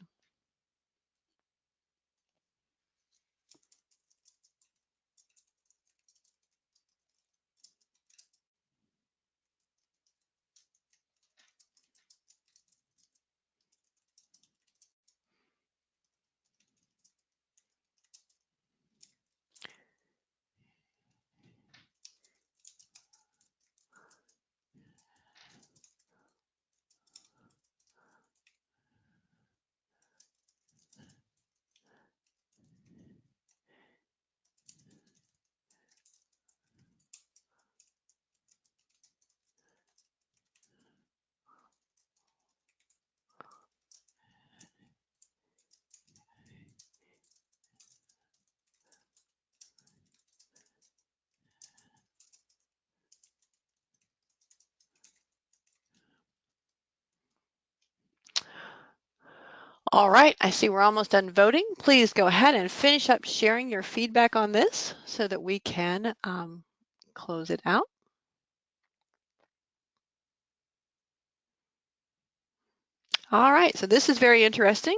All right, I see we're almost done voting. Please go ahead and finish up sharing your feedback on this so that we can close it out. All right, so this is very interesting.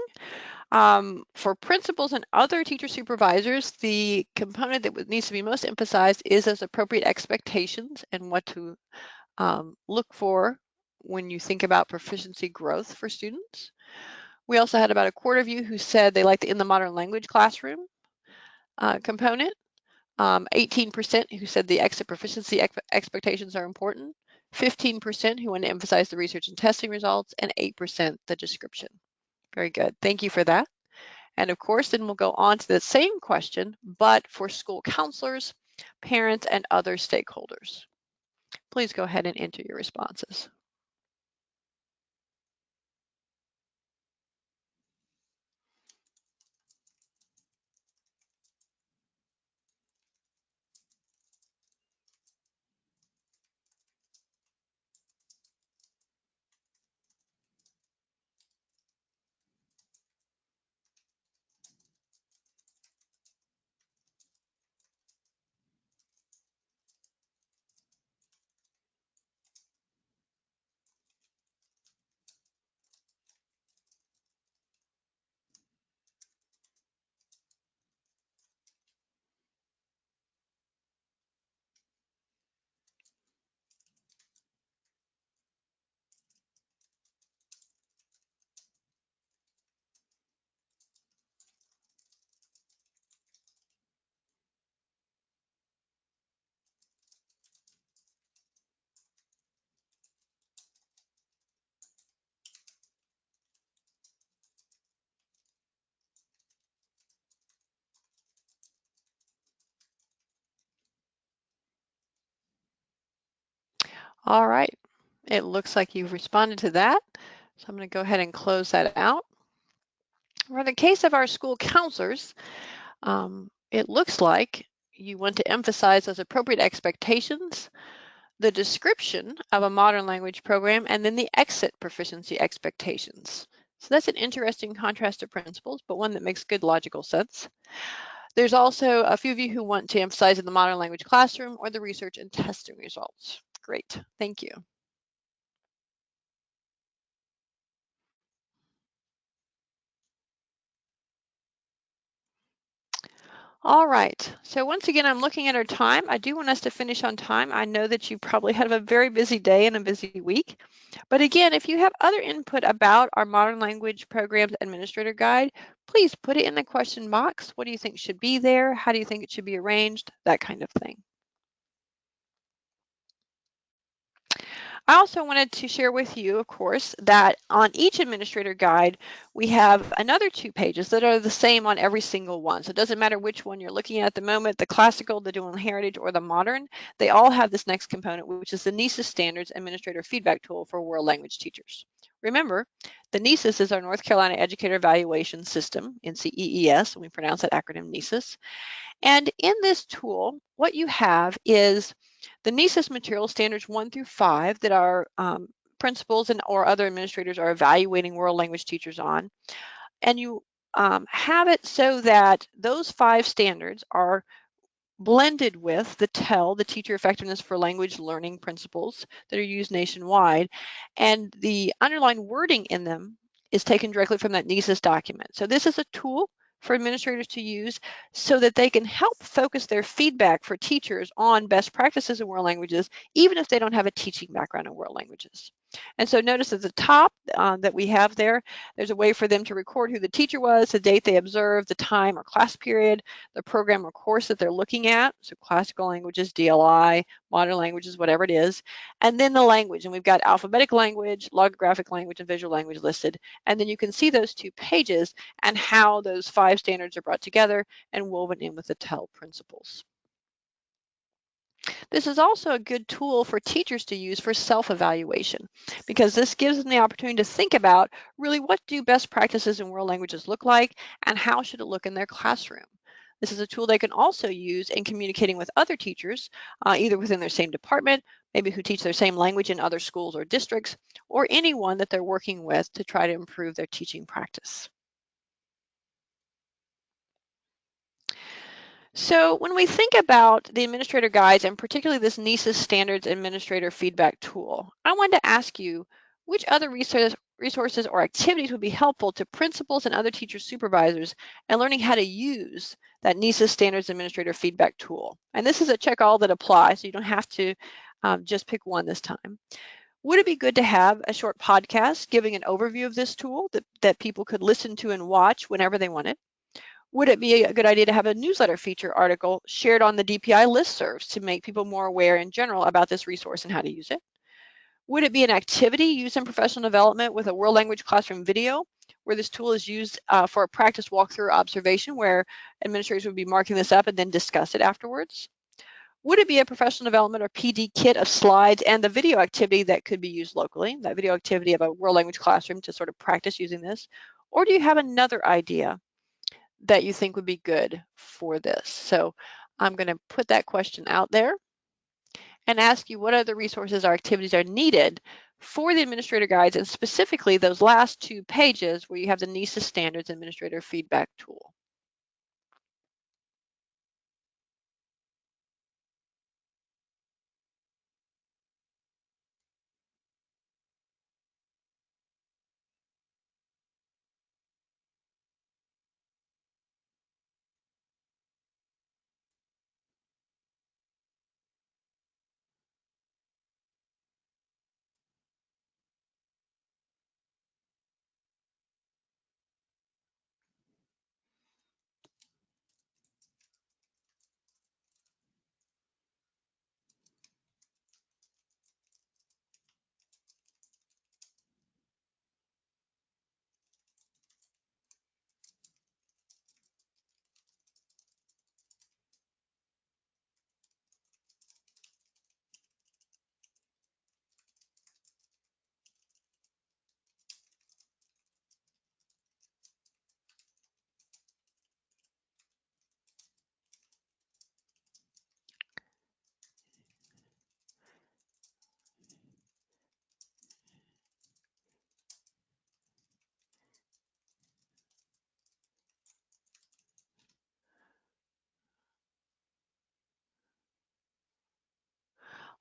For principals and other teacher supervisors, the component that needs to be most emphasized is those appropriate expectations and what to look for when you think about proficiency growth for students. We also had about a quarter of you who said they liked the in the modern language classroom component. 18% who said the exit proficiency expectations are important. 15% who want to emphasize the research and testing results, and 8% the description. Very good. Thank you for that. And of course, then we'll go on to the same question, but for school counselors, parents, and other stakeholders. Please go ahead and enter your responses. All right, it looks like you've responded to that. So I'm going to go ahead and close that out. For the case of our school counselors, it looks like you want to emphasize those appropriate expectations, the description of a modern language program, and then the exit proficiency expectations. So that's an interesting contrast to principles, but one that makes good logical sense. There's also a few of you who want to emphasize in the modern language classroom or the research and testing results. Great, thank you. All right, so once again, I'm looking at our time. I do want us to finish on time. I know that you probably had a very busy day and a busy week. But again, if you have other input about our Modern Language Programs Administrator Guide, please put it in the question box. What do you think should be there? How do you think it should be arranged? That kind of thing. I also wanted to share with you, of course, that on each administrator guide, we have another 2 pages that are the same on every single one. So it doesn't matter which one you're looking at the moment, the classical, the dual heritage, or the modern, they all have this next component, which is the NCEES Standards Administrator Feedback Tool for World Language Teachers. Remember, the NCEES is our North Carolina Educator Evaluation System, NCEES, and we pronounce that acronym NCEES. And in this tool, what you have is the NCEES material standards 1 through 5 that our principals and or other administrators are evaluating world language teachers on. And you have it so that those 5 standards are blended with the TEL, the Teacher Effectiveness for Language Learning principles that are used nationwide. And the underlying wording in them is taken directly from that NCEES document. So this is a tool for administrators to use so that they can help focus their feedback for teachers on best practices in world languages, even if they don't have a teaching background in world languages. And so notice at the top that we have there's a way for them to record who the teacher was, the date they observed, the time or class period, the program or course that they're looking at, so classical languages, DLI, modern languages, whatever it is, and then the language. And we've got alphabetic language, logographic language, and visual language listed. And then you can see those 2 pages and how those 5 standards are brought together and woven in with the TEL principles. This is also a good tool for teachers to use for self-evaluation because this gives them the opportunity to think about really what do best practices in world languages look like and how should it look in their classroom. This is a tool they can also use in communicating with other teachers, either within their same department, maybe who teach their same language in other schools or districts, or anyone that they're working with to try to improve their teaching practice. So when we think about the administrator guides and particularly this NCEES Standards Administrator Feedback Tool, I wanted to ask you which other resources or activities would be helpful to principals and other teacher supervisors in learning how to use that NCEES Standards Administrator Feedback Tool. And this is a check all that applies, so you don't have to just pick one this time. Would it be good to have a short podcast giving an overview of this tool that people could listen to and watch whenever they wanted? Would it be a good idea to have a newsletter feature article shared on the DPI listservs to make people more aware in general about this resource and how to use it? Would it be an activity used in professional development with a world language classroom video where this tool is used for a practice walkthrough observation where administrators would be marking this up and then discuss it afterwards? Would it be a professional development or PD kit of slides and the video activity that could be used locally, that video activity of a world language classroom to sort of practice using this? Or do you have another idea that you think would be good for this? So I'm going to put that question out there and ask you what other resources or activities are needed for the administrator guides, and specifically those last 2 pages where you have the NCEES Standards Administrator Feedback Tool.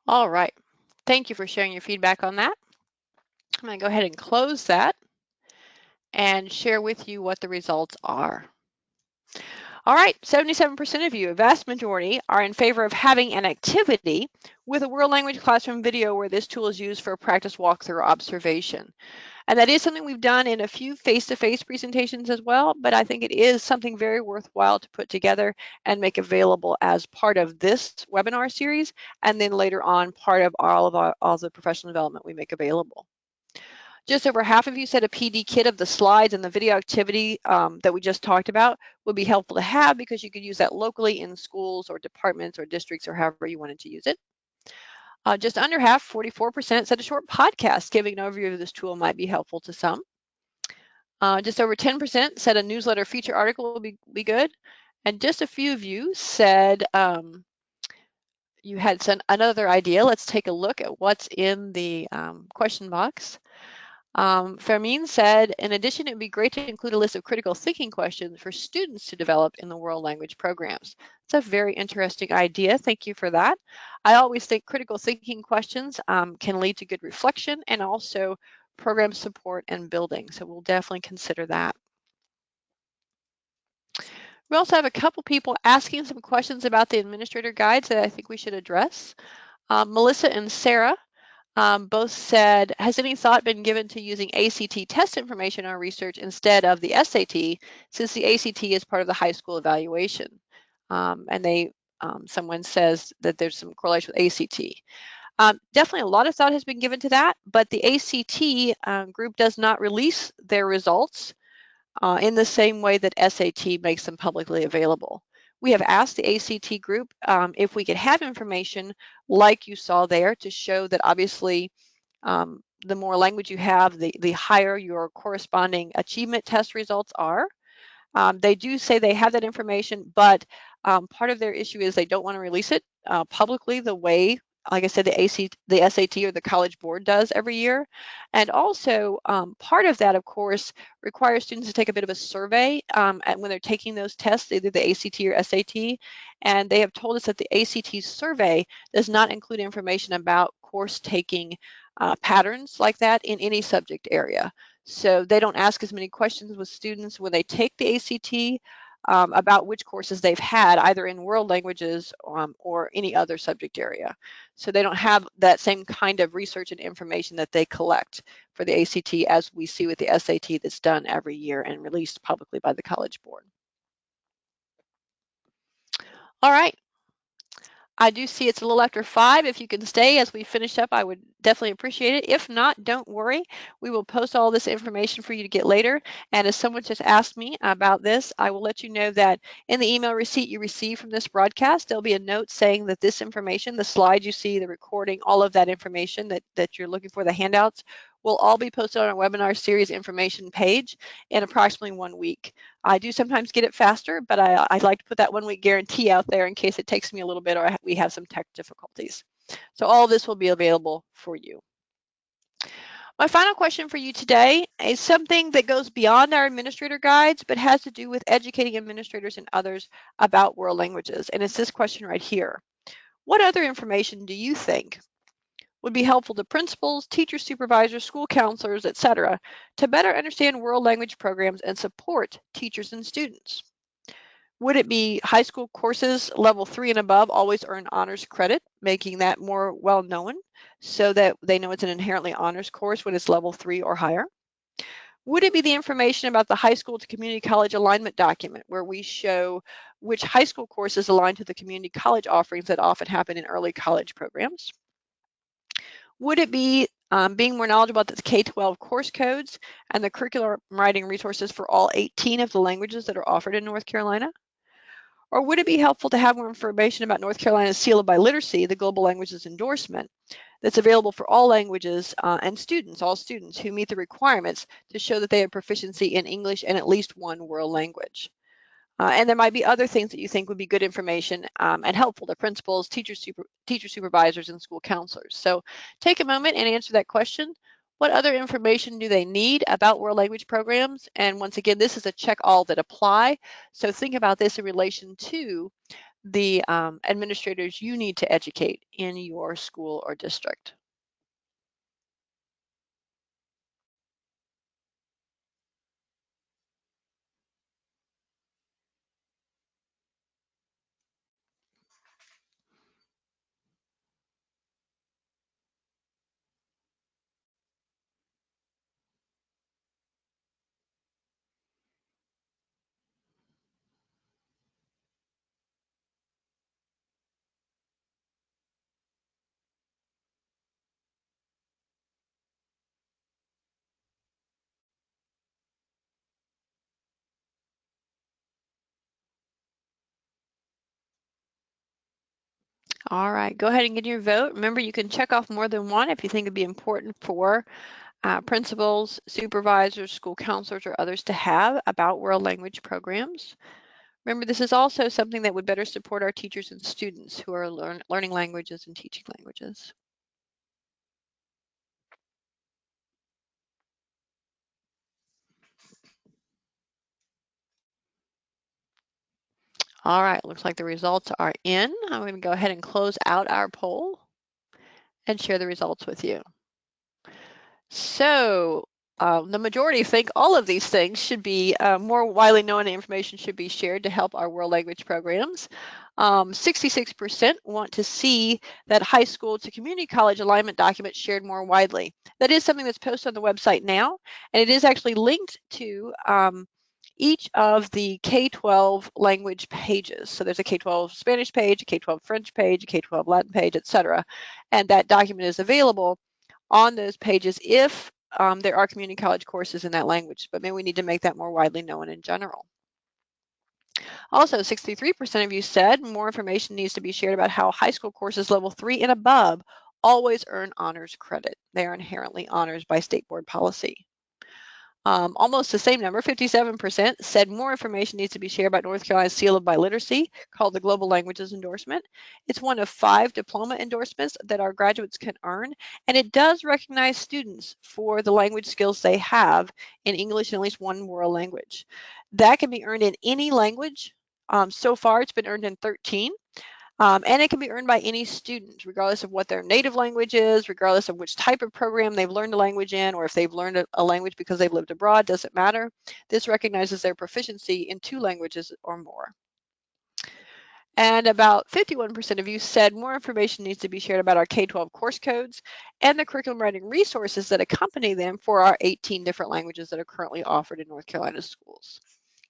All right. Thank you for sharing your feedback on that. I'm going to go ahead and close that and share with you what the results are. All right, 77% of you, a vast majority, are in favor of having an activity with a world language classroom video where this tool is used for a practice walkthrough observation. And that is something we've done in a few face-to-face presentations as well, but I think it is something very worthwhile to put together and make available as part of this webinar series, and then later on part of all the professional development we make available. Just over half of you said a PD kit of the slides and the video activity that we just talked about would be helpful to have because you could use that locally in schools or departments or districts or however you wanted to use it. Just under half, 44%, said a short podcast giving an overview of this tool might be helpful to some. Just over 10% said a newsletter feature article would be good. And just a few of you said you had sent another idea. Let's take a look at what's in the question box. Fermin said, in addition, it would be great to include a list of critical thinking questions for students to develop in the world language programs. It's a very interesting idea. Thank you for that. I always think critical thinking questions can lead to good reflection and also program support and building. So we'll definitely consider that. We also have a couple people asking some questions about the administrator guides that I think we should address. Melissa and Sarah both said, has any thought been given to using ACT test information on research instead of the SAT, since the ACT is part of the high school evaluation? And someone says that there's some correlation with ACT. Definitely a lot of thought has been given to that, but the ACT group does not release their results in the same way that SAT makes them publicly available. We have asked the ACT group if we could have information like you saw there to show that obviously the more language you have, the higher your corresponding achievement test results are. They do say they have that information, but part of their issue is they don't want to release it publicly the way, like I said, the SAT or the College Board does every year. And also part of that, of course, requires students to take a bit of a survey when they're taking those tests, either the ACT or SAT. And they have told us that the ACT survey does not include information about course taking patterns like that in any subject area. So they don't ask as many questions with students when they take the ACT about which courses they've had, either in world languages or any other subject area. So they don't have that same kind of research and information that they collect for the ACT as we see with the SAT that's done every year and released publicly by the College Board. All right. I do see it's a little after 5. If you can stay as we finish up, I would definitely appreciate it. If not, don't worry. We will post all this information for you to get later. And as someone just asked me about this, I will let you know that in the email receipt you receive from this broadcast, there'll be a note saying that this information, the slides you see, the recording, all of that information that you're looking for, the handouts, will all be posted on our webinar series information page in approximately 1 week. I do sometimes get it faster, but I'd like to put that 1 week guarantee out there in case it takes me a little bit or we have some tech difficulties. So all of this will be available for you. My final question for you today is something that goes beyond our administrator guides, but has to do with educating administrators and others about world languages. And it's this question right here. What other information do you think would be helpful to principals, teacher supervisors, school counselors, etc., to better understand world language programs and support teachers and students? Would it be high school courses level 3 and above always earn honors credit, making that more well known so that they know it's an inherently honors course when it's level 3 or higher? Would it be the information about the high school to community college alignment document where we show which high school courses align to the community college offerings that often happen in early college programs? Would it be being more knowledgeable about the K-12 course codes and the curriculum writing resources for all 18 of the languages that are offered in North Carolina? Or would it be helpful to have more information about North Carolina's Seal of Biliteracy, the Global Languages Endorsement, that's available for all languages and students, all students who meet the requirements to show that they have proficiency in English and at least one world language? And there might be other things that you think would be good information and helpful to principals, teacher supervisors, and school counselors. So take a moment and answer that question. What other information do they need about world language programs? And once again, this is a check all that apply. So think about this in relation to the administrators you need to educate in your school or district. All right, go ahead and get your vote. Remember, you can check off more than one if you think it'd be important for principals, supervisors, school counselors, or others to have about world language programs. Remember, this is also something that would better support our teachers and students who are learning languages and teaching languages. All right, looks like the results are in. I'm going to go ahead and close out our poll and share the results with you. So the majority think all of these things should be more widely known, and information should be shared to help our world language programs. 66% want to see that high school to community college alignment documents shared more widely. That is something that's posted on the website now, and it is actually linked to each of the K-12 language pages. So there's a K-12 Spanish page, a K-12 French page, a K-12 Latin page, etc. And that document is available on those pages if there are community college courses in that language, but maybe we need to make that more widely known in general. Also, 63% of you said more information needs to be shared about how high school courses level 3 and above always earn honors credit. They are inherently honors by state board policy. Almost the same number, 57%, said more information needs to be shared about North Carolina's Seal of Biliteracy, called the Global Languages Endorsement. It's one of 5 diploma endorsements that our graduates can earn, and it does recognize students for the language skills they have in English and at least one world language. That can be earned in any language. So far, it's been earned in 13. And it can be earned by any student, regardless of what their native language is, regardless of which type of program they've learned a language in, or if they've learned a language because they've lived abroad, doesn't matter. This recognizes their proficiency in 2 languages or more. And about 51% of you said more information needs to be shared about our K-12 course codes and the curriculum writing resources that accompany them for our 18 different languages that are currently offered in North Carolina schools.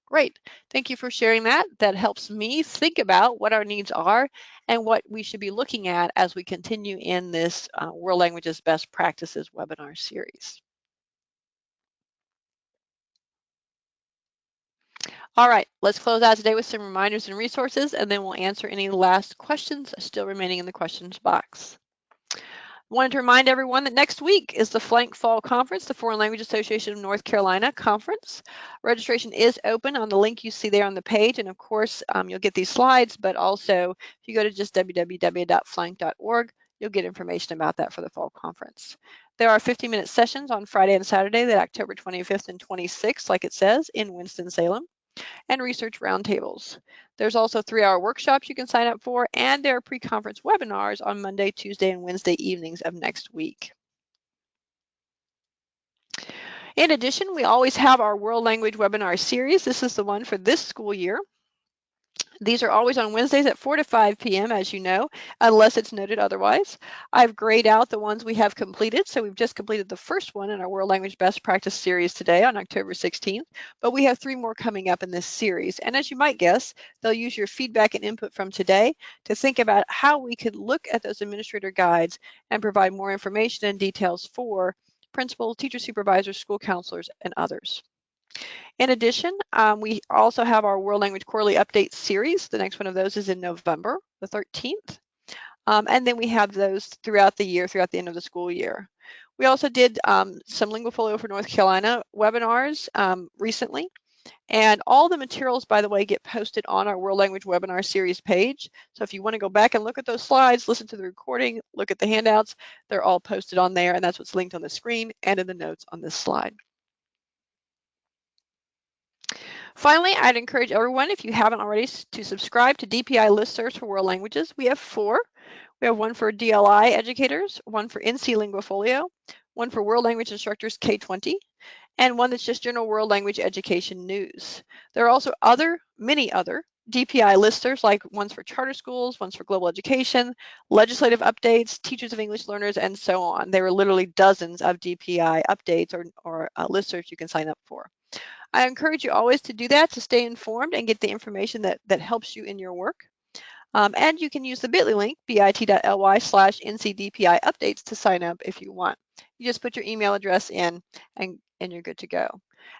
Great. Thank you for sharing that. That helps me think about what our needs are and what we should be looking at as we continue in this World Languages Best Practices webinar series. All right, let's close out today with some reminders and resources, and then we'll answer any last questions still remaining in the questions box. Wanted to remind everyone that next week is the Flank Fall Conference, the Foreign Language Association of North Carolina Conference. Registration is open on the link you see there on the page, and of course, you'll get these slides, but also if you go to just www.flank.org, you'll get information about that for the fall conference. There are 50-minute sessions on Friday and Saturday, that October 25th and 26th, like it says, in Winston-Salem, and research roundtables. There's also 3-hour workshops you can sign up for, and there are pre-conference webinars on Monday, Tuesday, and Wednesday evenings of next week. In addition, we always have our World Language Webinar Series. This is the one for this school year. These are always on Wednesdays at 4 to 5 p.m., as you know, unless it's noted otherwise. I've grayed out the ones we have completed. So we've just completed the first one in our World Language Best Practice series today on October 16th, but we have 3 more coming up in this series. And as you might guess, they'll use your feedback and input from today to think about how we could look at those administrator guides and provide more information and details for principals, teacher supervisors, school counselors, and others. In addition, we also have our World Language Quarterly Update series. The next one of those is in November the 13th. And then we have those throughout the year, throughout the end of the school year. We also did some Linguafolio for North Carolina webinars recently. And all the materials, by the way, get posted on our World Language Webinar Series page. So if you want to go back and look at those slides, listen to the recording, look at the handouts, they're all posted on there, and that's what's linked on the screen and in the notes on this slide. Finally, I'd encourage everyone, if you haven't already, to subscribe to DPI listservs for world languages. We have 4. We have one for DLI educators, one for NC Linguafolio, one for world language instructors K-20, and one that's just general world language education news. There are also many other DPI listservs, like ones for charter schools, ones for global education, legislative updates, teachers of English learners, and so on. There are literally dozens of DPI updates or listservs you can sign up for. I encourage you always to do that to stay informed and get the information that helps you in your work. And you can use the bit.ly link, bit.ly/NCDPI updates to sign up if you want. You just put your email address in and you're good to go.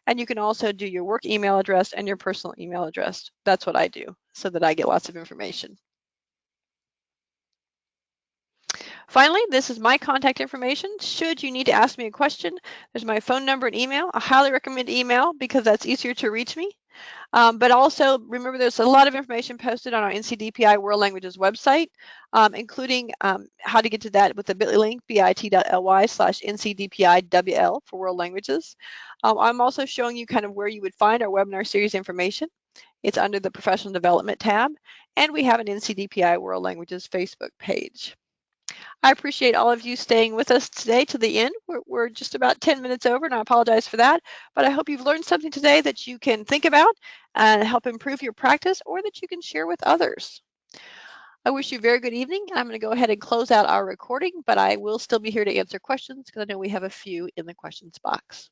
And you can also do your work email address and your personal email address. That's what I do so that I get lots of information. Finally, this is my contact information. Should you need to ask me a question, there's my phone number and email. I highly recommend email because that's easier to reach me. But also remember there's a lot of information posted on our NCDPI World Languages website, including how to get to that with the bit.ly link, bit.ly/NCDPIWL for World Languages. I'm also showing you kind of where you would find our webinar series information. It's under the Professional Development tab, and we have an NCDPI World Languages Facebook page. I appreciate all of you staying with us today to the end. We're just about 10 minutes over, and I apologize for that. But I hope you've learned something today that you can think about and help improve your practice, or that you can share with others. I wish you a very good evening. I'm going to go ahead and close out our recording, but I will still be here to answer questions because I know we have a few in the questions box.